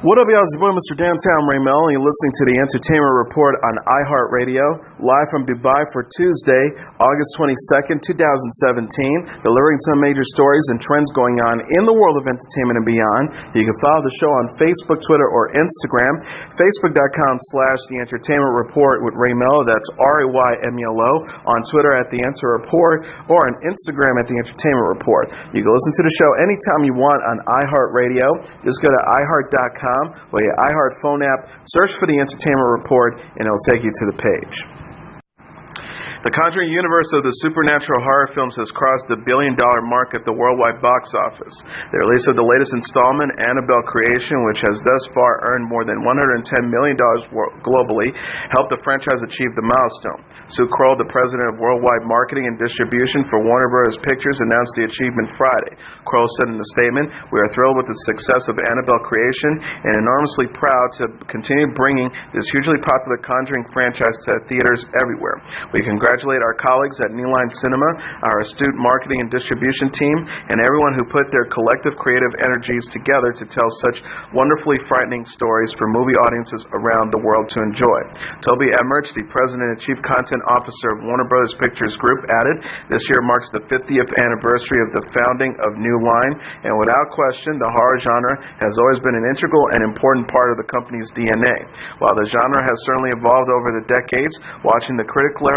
What up, y'all? It's your boy, Mr. Downtown Ray Melo, and you're listening to the Entertainment Report on iHeartRadio, live from Dubai for Tuesday, August 22nd, 2017, delivering some major stories and trends going on in the world of entertainment and beyond. You can follow the show on Facebook, Twitter, or Instagram, facebook.com/The Entertainment Report with Ray Melo, that's RAYMELO, on Twitter at The Enter Report, or on Instagram at The Entertainment Report. You can listen to the show anytime you want on iHeartRadio. Just go to iHeart.com or your iHeart phone app, search for The Entertainment Report, and it'll take you to the page. The Conjuring universe of the supernatural horror films has crossed the billion-dollar mark at the worldwide box office. The release of the latest installment, Annabelle Creation, which has thus far earned more than $110 million globally, helped the franchise achieve the milestone. Sue Kroll, the president of worldwide marketing and distribution for Warner Bros. Pictures, announced the achievement Friday. Kroll said in a statement, "We are thrilled with the success of Annabelle Creation and enormously proud to continue bringing this hugely popular Conjuring franchise to theaters everywhere. We congratulate our colleagues at New Line Cinema, our astute marketing and distribution team, and everyone who put their collective creative energies together to tell such wonderfully frightening stories for movie audiences around the world to enjoy." Toby Emmerich, the president and chief content officer of Warner Bros. Pictures Group, added, "This year marks the 50th anniversary of the founding of New Line, and without question, the horror genre has always been an integral and important part of the company's DNA. While the genre has certainly evolved over the decades, watching the critical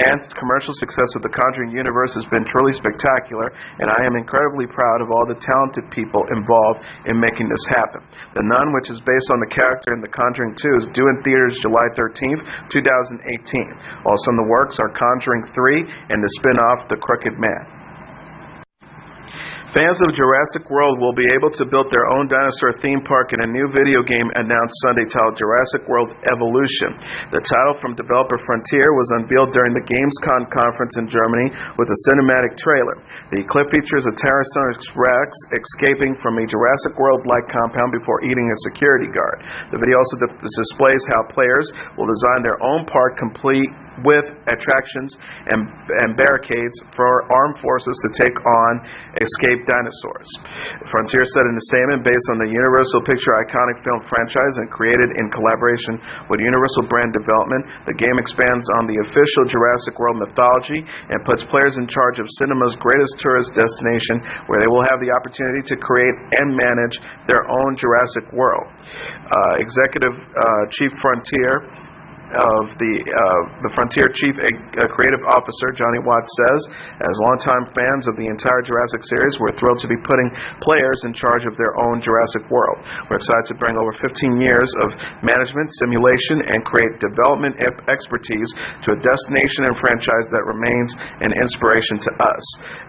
and commercial success of the Conjuring universe has been truly spectacular, and I am incredibly proud of all the talented people involved in making this happen. The Nun, which is based on the character in The Conjuring 2, is due in theaters July 13th, 2018. Also in the works are Conjuring 3 and the spin-off The Crooked Man. Fans of Jurassic World will be able to build their own dinosaur theme park in a new video game announced Sunday titled Jurassic World Evolution. The title from developer Frontier was unveiled during the Gamescom conference in Germany with a cinematic trailer. The clip features a Tyrannosaurus Rex escaping from a Jurassic World-like compound before eating a security guard. The video also displays how players will design their own park complete with attractions and barricades for armed forces to take on escaped dinosaurs. Frontier said in a statement, based on the Universal Picture iconic film franchise and created in collaboration with Universal Brand Development, the game expands on the official Jurassic World mythology and puts players in charge of cinema's greatest tourist destination, where they will have the opportunity to create and manage their own Jurassic World. Executive Chief Frontier of the Frontier Chief Creative Officer, Johnny Watts, says, "As longtime fans of the entire Jurassic series, we're thrilled to be putting players in charge of their own Jurassic World. We're excited to bring over 15 years of management, simulation, and create development expertise to a destination and franchise that remains an inspiration to us."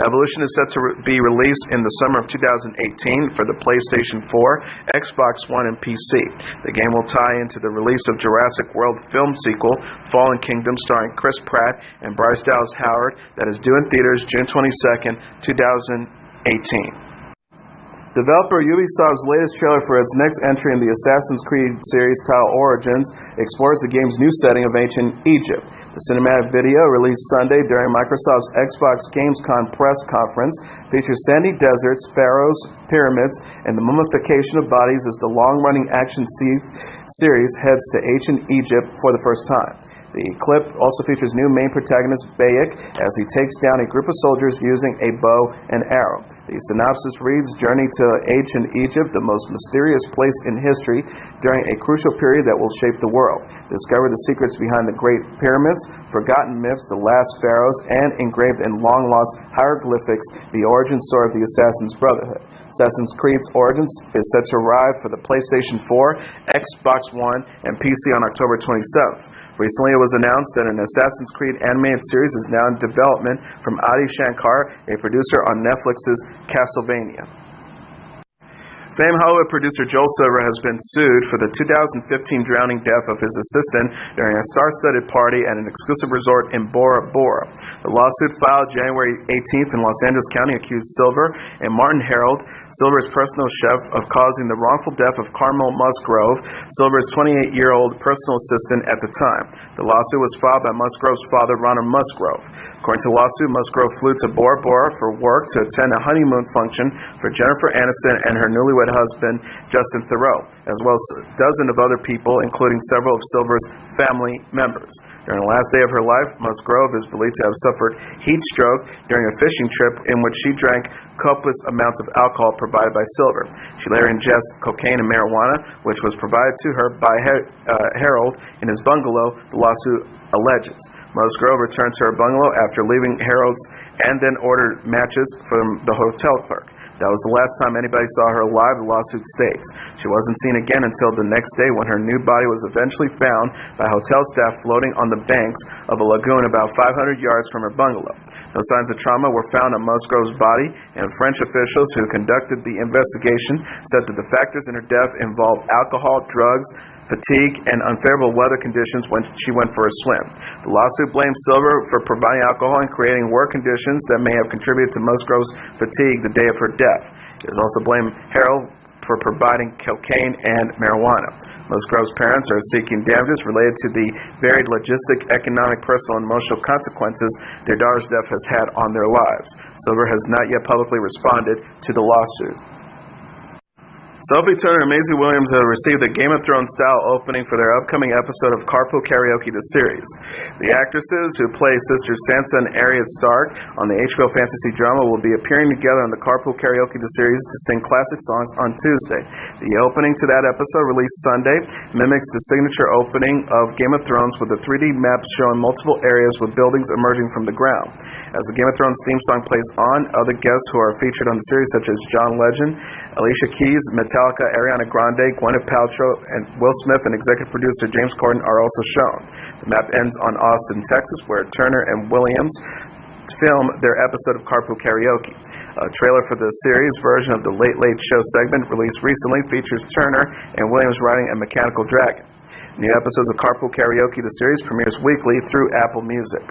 Evolution is set to be released in the summer of 2018 for the PlayStation 4, Xbox One, and PC. The game will tie into the release of Jurassic World film sequel, Fallen Kingdom, starring Chris Pratt and Bryce Dallas Howard, that is due in theaters June 22nd, 2018. Developer Ubisoft's latest trailer for its next entry in the Assassin's Creed series titled Origins explores the game's new setting of ancient Egypt. The cinematic video, released Sunday during Microsoft's Xbox Gamescom press conference, features sandy deserts, pharaohs, pyramids, and the mummification of bodies as the long-running action series heads to ancient Egypt for the first time. The clip also features new main protagonist Bayek as he takes down a group of soldiers using a bow and arrow. The synopsis reads, "Journey to ancient Egypt, the most mysterious place in history during a crucial period that will shape the world. Discover the secrets behind the Great Pyramids, forgotten myths, the last pharaohs, and engraved in long-lost hieroglyphics, the origin story of the Assassin's Brotherhood." Assassin's Creed's Origins is set to arrive for the PlayStation 4, Xbox One, and PC on October 27th. Recently, it was announced that an Assassin's Creed animated series is now in development from Adi Shankar, a producer on Netflix's Castlevania. Famed Hollywood producer Joel Silver has been sued for the 2015 drowning death of his assistant during a star-studded party at an exclusive resort in Bora Bora. The lawsuit, filed January 18th in Los Angeles County, accused Silver and Martin Harold, Silver's personal chef, of causing the wrongful death of Carmel Musgrove, Silver's 28-year-old personal assistant at the time. The lawsuit was filed by Musgrove's father, Ronald Musgrove. According to the lawsuit, Musgrove flew to Bora Bora for work to attend a honeymoon function for Jennifer Aniston and her newlywed newlywed husband, Justin Theroux, as well as a dozen of other people, including several of Silver's family members. During the last day of her life, Musgrove is believed to have suffered heat stroke during a fishing trip in which she drank copious amounts of alcohol provided by Silver. She later ingested cocaine and marijuana, which was provided to her by Harold in his bungalow, the lawsuit alleges. Musgrove returned to her bungalow after leaving Harold's and then ordered matches from the hotel clerk. That was the last time anybody saw her alive, the lawsuit states. She wasn't seen again until the next day when her nude body was eventually found by hotel staff floating on the banks of a lagoon about 500 yards from her bungalow. No signs of trauma were found on Musgrove's body, and French officials who conducted the investigation said that the factors in her death involved alcohol, drugs, fatigue, and unfavorable weather conditions when she went for a swim. The lawsuit blames Silver for providing alcohol and creating work conditions that may have contributed to Musgrove's fatigue the day of her death. It has also blamed Harold for providing cocaine and marijuana. Musgrove's parents are seeking damages related to the varied logistic, economic, personal, and emotional consequences their daughter's death has had on their lives. Silver has not yet publicly responded to the lawsuit. Sophie Turner and Maisie Williams have received a Game of Thrones style opening for their upcoming episode of Carpool Karaoke, the series. The actresses who play sisters Sansa and Arya Stark on the HBO fantasy drama will be appearing together on the Carpool Karaoke, the series, to sing classic songs on Tuesday. The opening to that episode, released Sunday, mimics the signature opening of Game of Thrones with a 3D map showing multiple areas with buildings emerging from the ground. As the Game of Thrones theme song plays on, other guests who are featured on the series, such as John Legend, Alicia Keys, Metallica, Ariana Grande, Gwyneth Paltrow, and Will Smith, and executive producer James Corden are also shown. The map ends on Austin, Texas, where Turner and Williams film their episode of Carpool Karaoke. A trailer for the series version of the Late Late Show segment released recently features Turner and Williams riding a mechanical dragon. New episodes of Carpool Karaoke, the series, premieres weekly through Apple Music.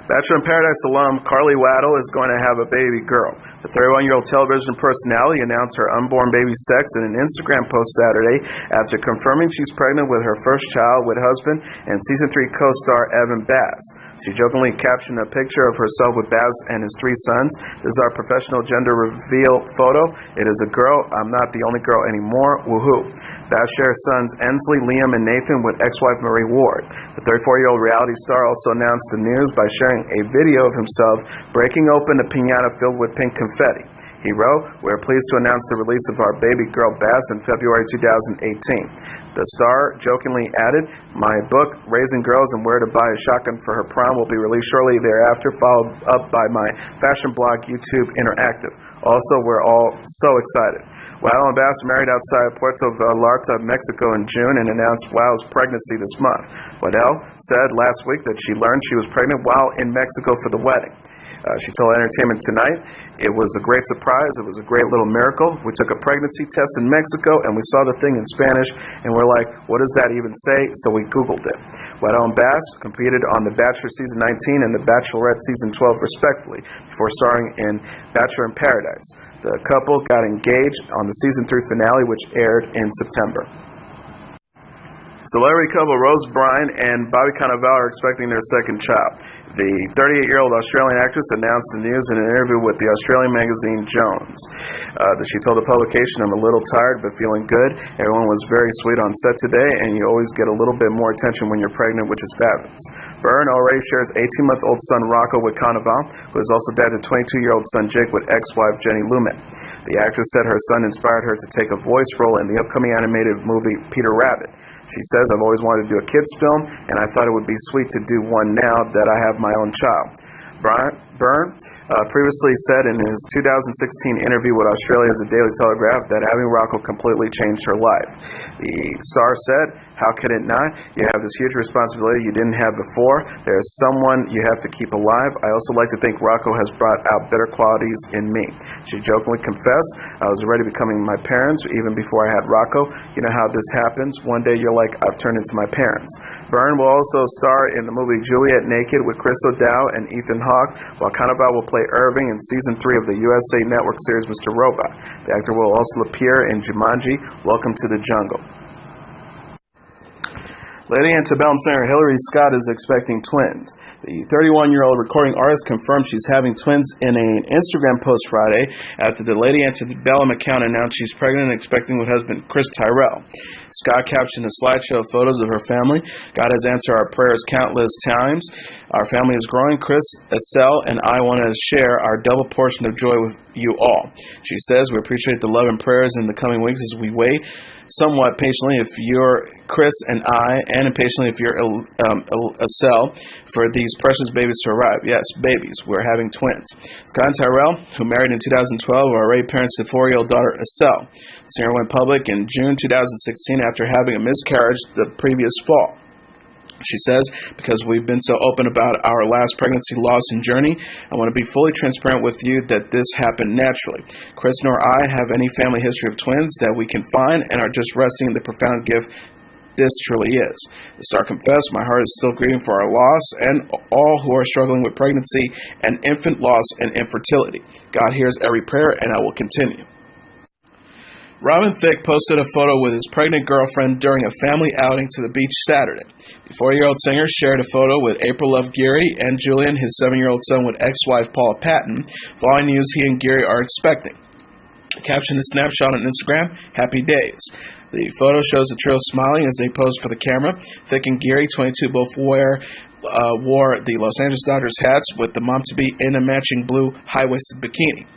Bachelor in Paradise alum Carly Waddle is going to have a baby girl. The 31-year-old television personality announced her unborn baby's sex in an Instagram post Saturday after confirming she's pregnant with her first child with husband and Season 3 co-star Evan Bass. She jokingly captioned a picture of herself with Bass and his 3 sons. "This is our professional gender reveal photo. It is a girl. I'm not the only girl anymore. Woohoo." Bass shares sons Ensley, Liam, and Nathan with ex-wife Marie Ward. The 34-year-old reality star also announced the news by sharing a video of himself breaking open a piñata filled with pink confetti. He wrote, "We are pleased to announce the release of our baby girl Bass in February 2018. The star jokingly added, "My book, Raising Girls and Where to Buy a Shotgun for Her Prom, will be released shortly thereafter, followed up by my fashion blog, YouTube Interactive. Also, we're all so excited." Waddle and Bass married outside Puerto Vallarta, Mexico in June and announced Waddle's pregnancy this month. Waddle said last week that she learned she was pregnant while in Mexico for the wedding. She told Entertainment Tonight, "It was a great surprise. It was a great little miracle. We took a pregnancy test in Mexico and we saw the thing in Spanish and we're like, what does that even say? So we Googled it." Waddle and Bass competed on The Bachelor Season 19 and The Bachelorette Season 12 respectively before starring in Bachelor in Paradise. The couple got engaged on the Season 3 finale, which aired in September. Celebrity couple Rose Byrne and Bobby Cannavale are expecting their second child. The 38-year-old Australian actress announced the news in an interview with the Australian magazine Jones. That she told the publication, "I'm a little tired but feeling good. Everyone was very sweet on set today, and you always get a little bit more attention when you're pregnant, which is fabulous." Byrne already shares 18-month-old son Rocco with Cannavale, who is also dad to 22-year-old son Jake with ex-wife Jenny Lumet. The actress said her son inspired her to take a voice role in the upcoming animated movie Peter Rabbit. She says, "I've always wanted to do a kids film, and I thought it would be sweet to do one now that I have my own child." Byrne previously said in his 2016 interview with Australia's The Daily Telegraph that having Rocco completely changed her life. The star said, "How could it not? You have this huge responsibility you didn't have before. There is someone you have to keep alive. I also like to think Rocco has brought out better qualities in me." She jokingly confessed, "I was already becoming my parents even before I had Rocco. You know how this happens. One day you're like, I've turned into my parents." Byrne will also star in the movie Juliet Naked with Chris O'Dowd and Ethan Hawke, while Cannavale will play Irving in Season 3 of the USA Network series Mr. Robot. The actor will also appear in Jumanji, Welcome to the Jungle. Lady Antebellum singer Hillary Scott is expecting twins. The 31-year-old recording artist confirmed she's having twins in an Instagram post Friday after the Lady Antebellum account announced she's pregnant and expecting with husband Chris Tyrell. Scott captioned a slideshow of photos of her family. God has answered our prayers countless times. Our family is growing. Chris, Estelle, and I want to share our double portion of joy with you all. She says we appreciate the love and prayers in the coming weeks as we wait somewhat patiently if you're Chris and I, and impatiently if you're Estelle, for these precious babies to arrive. Yes, babies. We're having twins. Scott and Tyrell, who married in 2012, are already parents to 4-year-old daughter Estelle. The singer went public in June 2016 after having a miscarriage the previous fall. She says, because we've been so open about our last pregnancy loss and journey, I want to be fully transparent with you that this happened naturally. Chris nor I have any family history of twins that we can find and are just resting in the profound gift this truly is. The star confessed, my heart is still grieving for our loss and all who are struggling with pregnancy and infant loss and infertility. God hears every prayer and I will continue. Robin Thicke posted a photo with his pregnant girlfriend during a family outing to the beach Saturday. The 40-year-old singer shared a photo with April Love Geary and Julian, his 7-year-old son, with ex-wife Paula Patton, following news he and Geary are expecting. Captioned the snapshot on Instagram, "Happy Days." The photo shows the trio smiling as they pose for the camera. Thicke and Geary, 22, both wore the Los Angeles Dodgers hats with the mom-to-be in a matching blue high-waisted bikini.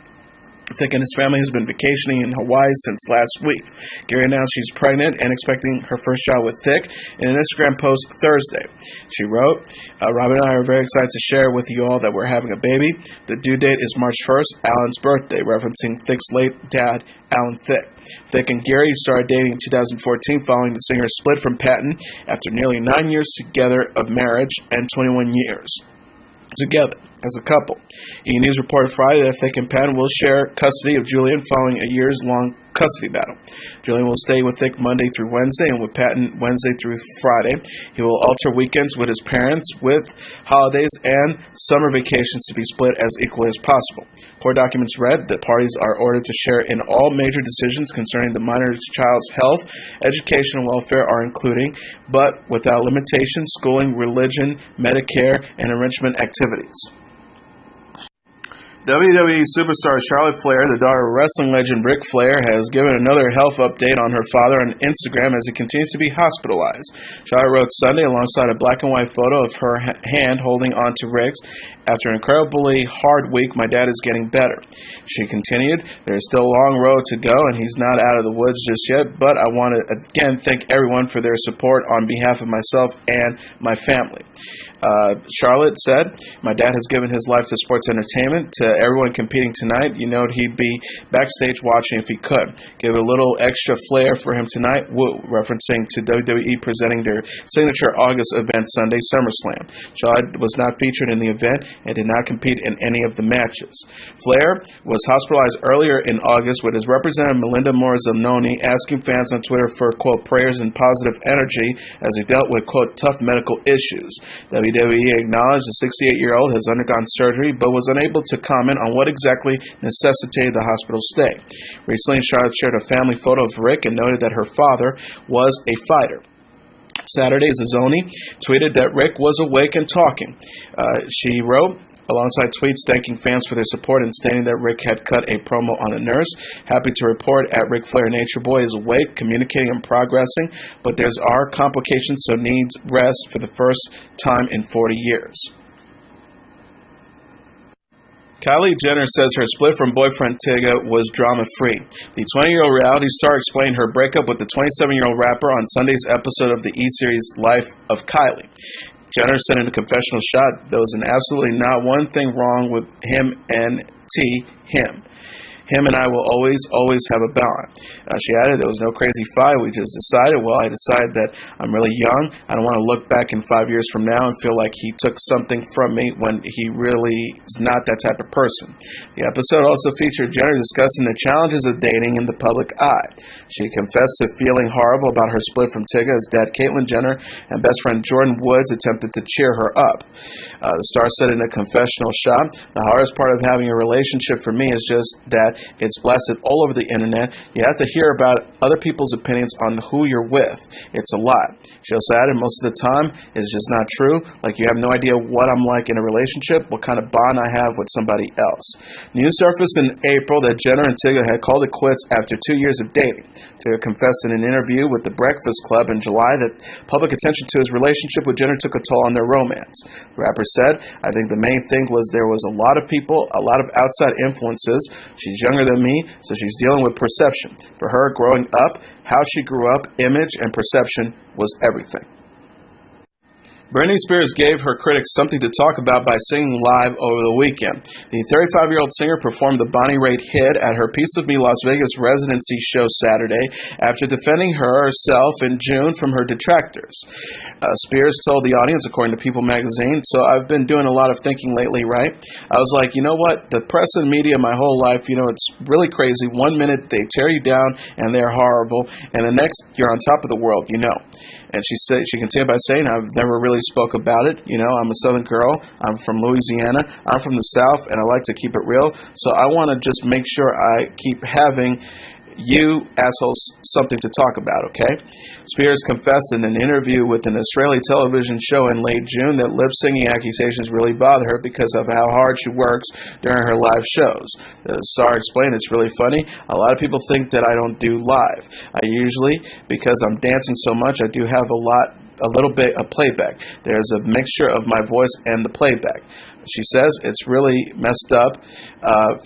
Thicke and his family has been vacationing in Hawaii since last week. Geary announced she's pregnant and expecting her first child with Thicke in an Instagram post Thursday. She wrote, Robin and I are very excited to share with you all that we're having a baby. The due date is March 1st, Alan's birthday, referencing Thicke's late dad, Alan Thicke. Thicke and Geary started dating in 2014 following the singer's split from Patton after nearly 9 years together of marriage and 21 years together as a couple. E! News reported Friday that Thicke and Patton will share custody of Julian following a years-long custody battle. Julian will stay with Thicke Monday through Wednesday and with Patton Wednesday through Friday. He will alter weekends with his parents, with holidays and summer vacations to be split as equally as possible. Court documents read that parties are ordered to share in all major decisions concerning the minor's child's health, education, and welfare are including, but without limitation, schooling, religion, Medicare, and enrichment activities. WWE superstar Charlotte Flair, the daughter of wrestling legend Ric Flair, has given another health update on her father on Instagram as he continues to be hospitalized. Charlotte wrote Sunday alongside a black and white photo of her hand holding on to Ric's. After an incredibly hard week, my dad is getting better. She continued, there is still a long road to go and he's not out of the woods just yet, but I want to again thank everyone for their support on behalf of myself and my family. Charlotte said, my dad has given his life to sports entertainment. To everyone competing tonight, you know he'd be backstage watching if he could. Give a little extra flair for him tonight, woo, referencing to WWE presenting their signature August event Sunday, SummerSlam. Charlotte was not featured in the event and did not compete in any of the matches. Flair was hospitalized earlier in August with his representative Melinda Morazzanoni asking fans on Twitter for, quote, prayers and positive energy as he dealt with, quote, tough medical issues. WWE acknowledged the 68-year-old has undergone surgery but was unable to comment on what exactly necessitated the hospital stay. Recently, Charlotte shared a family photo of Ric and noted that her father was a fighter. Saturday, Zazzoni tweeted that Ric was awake and talking. She wrote, alongside tweets thanking fans for their support and stating that Ric had cut a promo on a nurse. Happy to report at Ric Flair Nature Boy is awake, communicating and progressing, but there's are complications, so needs rest for the first time in 40 years. Kylie Jenner says her split from boyfriend Tyga was drama-free. The 20-year-old reality star explained her breakup with the 27-year-old rapper on Sunday's episode of the E-Series Life of Kylie. Jenner said in a confessional shot, there was absolutely not one thing wrong with him and him. Him and I will always have a bond. She added, there was no crazy fight. We just decided, I decided that I'm really young. I don't want to look back in 5 years from now and feel like he took something from me when he really is not that type of person. The episode also featured Jenner discussing the challenges of dating in the public eye. She confessed to feeling horrible about her split from Tyga as dad Caitlyn Jenner and best friend Jordan Woods attempted to cheer her up. The star said in a confessional shot, the hardest part of having a relationship for me is just that It's blasted all over the internet. You have to hear about other people's opinions on who you're with. It's a lot. She also added, most of the time, it's just not true. Like, you have no idea what I'm like in a relationship, what kind of bond I have with somebody else. News surfaced in April that Jenner and Tigger had called it quits after 2 years of dating. Tigger confessed in an interview with The Breakfast Club in July that public attention to his relationship with Jenner took a toll on their romance. The rapper said, I think the main thing was there was a lot of people, a lot of outside influences. She's younger than me, so she's dealing with perception. For her, growing up, how she grew up, image and perception was everything. Britney Spears gave her critics something to talk about by singing live over the weekend. The 35-year-old singer performed the Bonnie Raitt hit at her Piece of Me Las Vegas residency show Saturday after defending herself in June from her detractors. Spears told the audience, according to People magazine, so I've been doing a lot of thinking lately, right? I was like, you know what? The press and media my whole life, it's really crazy. 1 minute they tear you down and they're horrible, and the next you're on top of the world, And she continued by saying, I've never really spoke about it. I'm a Southern girl. I'm from Louisiana. I'm from the South, and I like to keep it real. So I want to just make sure I keep having you assholes something to talk about, okay? Spears confessed in an interview with an Israeli television show in late June that lip-singing accusations really bother her because of how hard she works during her live shows. The star explained, it's really funny. A lot of people think that I don't do live. I usually, because I'm dancing so much, I do have a little bit of playback. There's a mixture of my voice and the playback. She says it's really messed up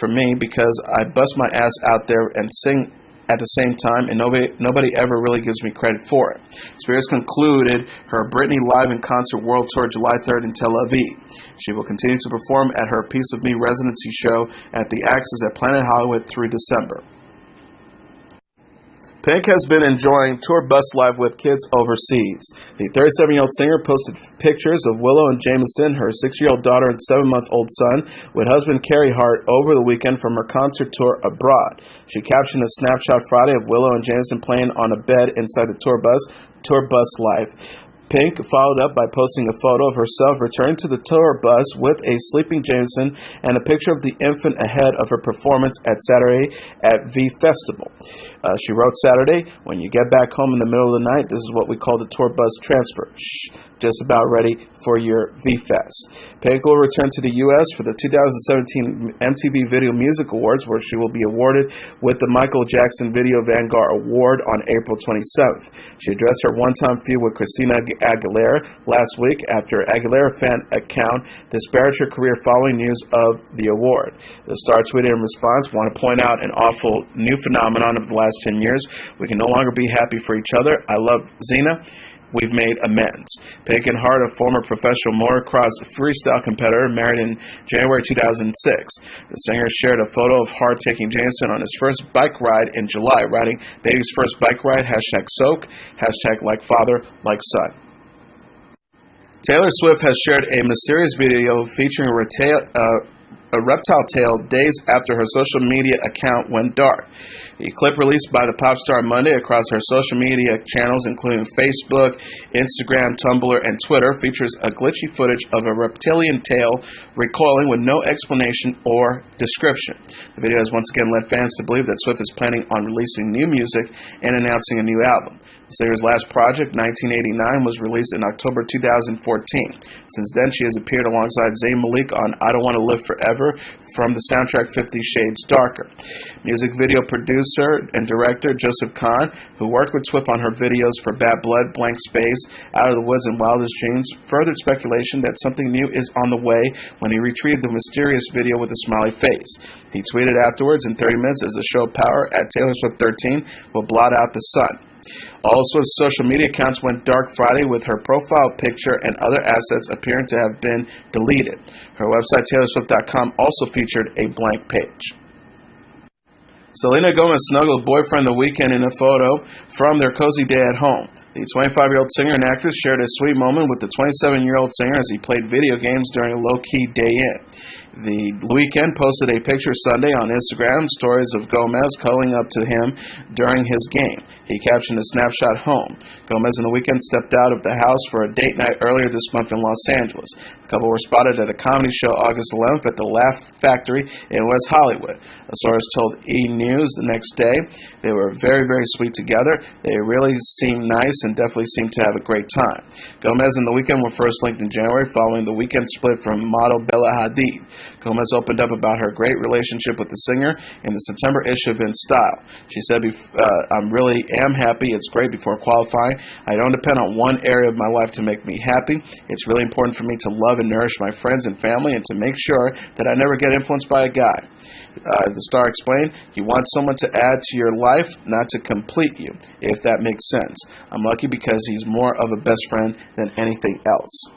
for me because I bust my ass out there and sing at the same time, and nobody ever really gives me credit for it. Spears concluded her Britney Live in Concert World Tour July 3rd in Tel Aviv. She will continue to perform at her Piece of Me residency show at the Axis at Planet Hollywood through December. Pink has been enjoying tour bus life with kids overseas. The 37-year-old singer posted pictures of Willow and Jameson, her 6-year-old daughter and 7-month-old son, with husband Carey Hart over the weekend from her concert tour abroad. She captioned a snapshot Friday of Willow and Jameson playing on a bed inside the tour bus life. Pink followed up by posting a photo of herself returning to the tour bus with a sleeping Jameson and a picture of the infant ahead of her performance at Saturday at V Festival. She wrote Saturday, when you get back home in the middle of the night, this is what we call the tour bus transfer. Shh, just about ready for your V-Fest. Pink will return to the U.S. for the 2017 MTV Video Music Awards, where she will be awarded with the Michael Jackson Video Vanguard Award on April 27th. She addressed her one-time feud with Christina Aguilera last week after Aguilera fan account disparaged her career following news of the award. The star tweeted in response, want to point out an awful new phenomenon of the last 10 years. We can no longer be happy for each other. I love Xena. We've made amends. Pink and Hart, a former professional motocross freestyle competitor, married in January 2006. The singer shared a photo of Hart taking Jameson on his first bike ride in July, writing, baby's first bike ride, #soak, #like father, like son. Taylor Swift has shared a mysterious video featuring a reptile tail days after her social media account went dark. The clip released by the pop star Monday across her social media channels, including Facebook, Instagram, Tumblr, and Twitter, features a glitchy footage of a reptilian tail recoiling with no explanation or description. The video has once again led fans to believe that Swift is planning on releasing new music and announcing a new album. The singer's last project, 1989, was released in October 2014. Since then, she has appeared alongside Zayn Malik on I Don't Want to Live Forever from the soundtrack 50 Shades Darker. Music video producer and director Joseph Kahn, who worked with Swift on her videos for Bad Blood, Blank Space, Out of the Woods, and Wildest Dreams, furthered speculation that something new is on the way when he retrieved the mysterious video with a smiley face. He tweeted afterwards, in 30 minutes as the show Power at Taylor Swift 13 will blot out the sun. All Swift's social media accounts went dark Friday, with her profile picture and other assets appearing to have been deleted. Her website, TaylorSwift.com, also featured a blank page. Selena Gomez snuggled boyfriend the weekend in a photo from their cozy day at home. The 25-year-old singer and actress shared a sweet moment with the 27-year-old singer as he played video games during a low-key day in. The Weeknd posted a picture Sunday on Instagram, stories of Gomez calling up to him during his game. He captioned a snapshot home. Gomez and The Weeknd stepped out of the house for a date night earlier this month in Los Angeles. The couple were spotted at a comedy show August 11th at the Laugh Factory in West Hollywood. A source told E! News the next day they were very, very sweet together. They really seemed nice and definitely seemed to have a great time. Gomez and The Weeknd were first linked in January following The Weeknd split from model Bella Hadid. Gomez opened up about her great relationship with the singer in the September issue of In Style. She said, I really am happy. It's great before qualifying. I don't depend on one area of my life to make me happy. It's really important for me to love and nourish my friends and family and to make sure that I never get influenced by a guy. The star explained, you want someone to add to your life, not to complete you, if that makes sense. I'm lucky because he's more of a best friend than anything else.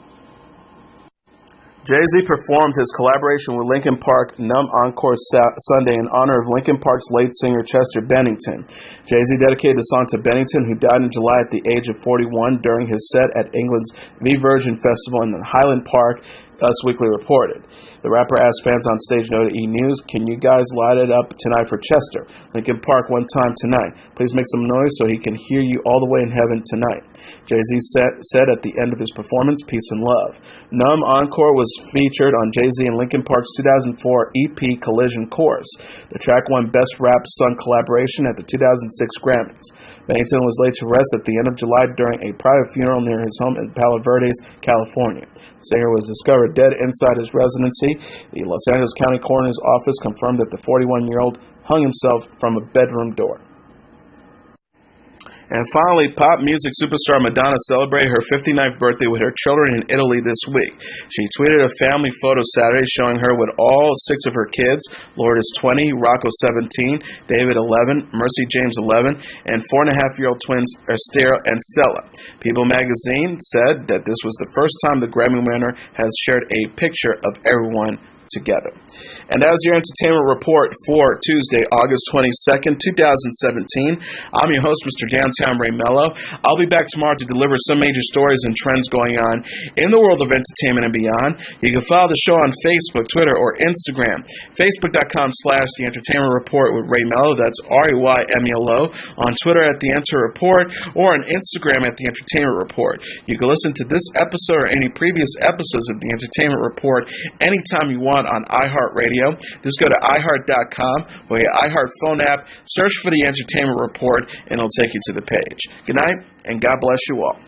Jay-Z performed his collaboration with Linkin Park Numb Encore Sunday in honor of Linkin Park's late singer Chester Bennington. Jay-Z dedicated the song to Bennington, who died in July at the age of 41 during his set at England's V Virgin Festival in Highland Park, Us Weekly reported. The rapper asked fans on stage, noted E! News, can you guys light it up tonight for Chester? Linkin Park one time tonight. Please make some noise so he can hear you all the way in heaven tonight. Jay-Z said at the end of his performance, peace and love. Numb Encore was featured on Jay-Z and Linkin Park's 2004 EP Collision Course. The track won Best Rap Sung Collaboration at the 2006 Grammys. Bennington was laid to rest at the end of July during a private funeral near his home in Palo Verdes, California. The singer was discovered dead inside his residency. The Los Angeles County Coroner's Office confirmed that the 41-year-old hung himself from a bedroom door. And finally, pop music superstar Madonna celebrated her 59th birthday with her children in Italy this week. She tweeted a family photo Saturday showing her with all 6 of her kids. Lourdes 20, Rocco 17, David 11, Mercy James 11, and 4.5-year-old twins Esther and Stella. People magazine said that this was the first time the Grammy winner has shared a picture of everyone together. And as your entertainment report for Tuesday, August 22nd, 2017, I'm your host, Mr. Downtown Ray Melo. I'll be back tomorrow to deliver some major stories and trends going on in the world of entertainment and beyond. You can follow the show on Facebook, Twitter, or Instagram. Facebook.com/The Entertainment Report with Ray Melo. That's RAYMELO. On Twitter at The Enter Report, or on Instagram at The Entertainment Report. You can listen to this episode or any previous episodes of The Entertainment Report anytime you want on iHeartRadio. Just go to iHeart.com or your iHeart phone app, search for The Entertainment Report, and it'll take you to the page. Good night, and God bless you all.